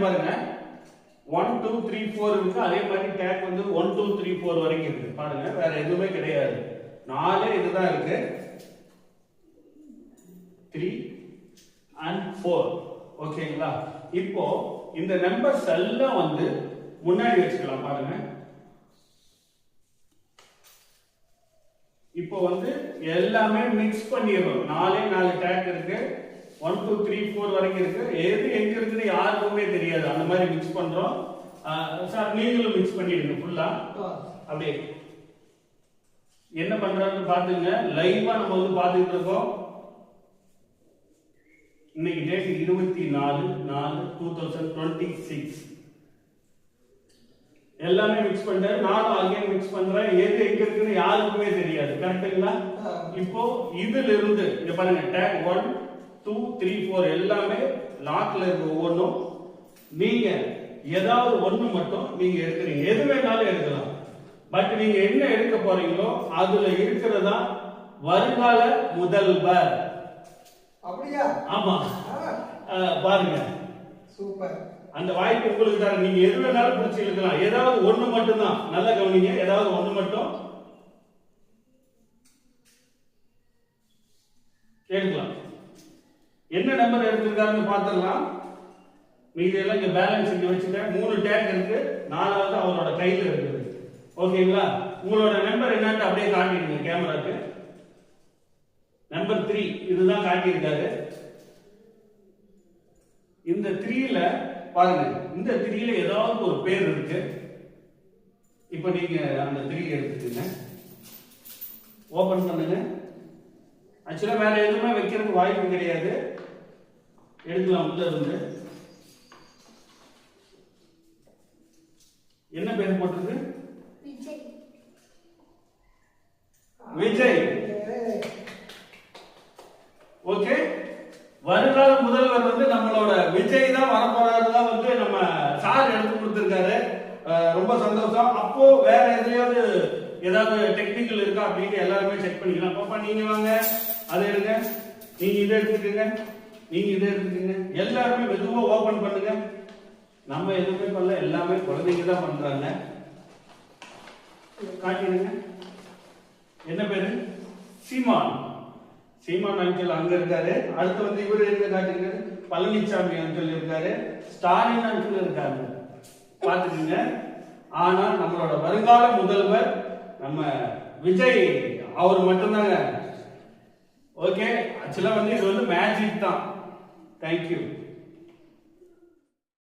பாருங்க 1 2 3 4 இருக்கு. அதே மாதிரி டேக் வந்து 1 2 3 4 வரைக்கும் இருக்கு. பாருங்க வேற எதுவுமே கிடையாது. 4 இதுதான் இருக்கு. 3 and 4. ஓகேங்களா? இப்போ இந்த நம்பர்ஸ் எல்லாம் வந்து முன்னாடி வச்சுக்கலாம். பாருங்க இப்போ வந்து எல்லாமே மிக்ஸ் பண்ணிடுறோம். 4 டேக் இருக்கு. 1 2 3 4 வரைக்கும் இருக்கு. எது எங்க இருக்குன்னு யாருக்குமே தெரியாது. அந்த மாதிரி மிக்ஸ் பண்றோம். சார் நீங்களும் மிக்ஸ் பண்ணிடுங்க ஃபுல்லா. அப்படியே என்ன பண்றாங்கன்னு பாத்துங்க. லைவா நம்ம வந்து பாத்துக்கிட்டு இருக்கோம். இன்னைக்கு டேட் 24/4/2026. எல்லாமே மிக்ஸ் பண்றேன். நானும் அகைன் மிக்ஸ் பண்றேன். எது எங்க இருக்குன்னு யாருக்குமே தெரியாது. கரெக்ட்டுங்களா? இப்போ இதுல இருந்து இங்க பாருங்க டேக் 1 2 3 4 எல்லாமே லாக்ல இருக்கு. ஒவ்வொன்றும் நீங்க ஏதாவது ஒண்ணு மட்டும் நீங்க எடுக்கிறீங்க. எது வேணாலும் எடுக்கலாம். பட் நீங்க என்ன எடுக்க போறீங்களோ அதுல இருக்கிறதா வருங்கால முதல்வர். அப்படியா? ஆமா. பாருங்க சூப்பர். அந்த வாய்ப்பு உங்களுக்கு தர. நீங்க எது வேணாலும் பிடிச்சி இழுக்கலாம். ஏதாவது ஒண்ணு மட்டும் தான். நல்லா கவனிங்க. ஏதாவது ஒண்ணு மட்டும் எடுக்கலாம். என்ன நம்பர் எடுத்திருக்காருன்னு பார்த்துடலாம். மீதி எல்லாம் இங்க பேலன்ஸ் இங்க வச்சுட்டேன். 3 டேக் இருக்கு. 4வது அவரோட கையில இருக்குது. ஓகேங்களா? உங்களோட நம்பர் என்னன்னு அப்படியே காட்டிடுங்க கேமராக்கு. நம்பர் 3 இதுதான் காட்டியிருக்காரு. இந்த 3ல பாருங்க, இந்த 3ல ஏதாவது ஒரு பேர் இருக்கு. இப்போ நீங்க அந்த 3 எடுத்துக்கங்க. ஓபன் பண்ணுங்க. ஆக்சுவலா வேற எதுவுமே வைக்கிறதுக்கு வாய்ப்பு கிடையாது. எடுக்கலாம் உள்ள இருந்து. என்ன பேர் போட்டிருக்கு? விஜய். விஜய். ஓகே. வருங்கால முதல்வர் வந்து நம்மளோட விஜய் தான் வரப்போறாருன்னா வந்து நம்ம சார் எடுத்து கொடுத்திருக்காரு. ரொம்ப சந்தோஷம். அப்போ வேற எதுலயாவது ஏதாவது டெக்னிக்கல் இருக்கா அப்படின்னு எல்லாருமே செக் பண்ணிக்கலாம். பாப்பா நீங்க வாங்க, அதை எடுங்க. நீங்க இதை எடுத்துக்கங்க, நீங்க இதை எடுத்துக்கங்க. எல்லாருமே மெதுவா ஓபன் பண்ணுங்க. நம்ம எதுவுமே பண்ணல, எல்லாமே குழந்தைங்க தான் பண்றாங்க. காட்டிடுங்க. என்ன பேரு? சீமான். சீமான் அங்கிள் அங்க இருக்காரு. அடுத்து வந்து இவரு எங்க காட்டுங்க? பழனிசாமி அங்கிள் இருக்காரு. ஸ்டாலின் அங்கிள் இருக்காரு. பாத்துக்கீங்க. ஆனா நம்மளோட வருங்கால முதல்வர் நம்ம விஜய் அவர் மட்டும்தாங்க. ஓகே. ஆக்சுவலா வந்து இது வந்து மேஜிக் தான். தேங்க்யூ.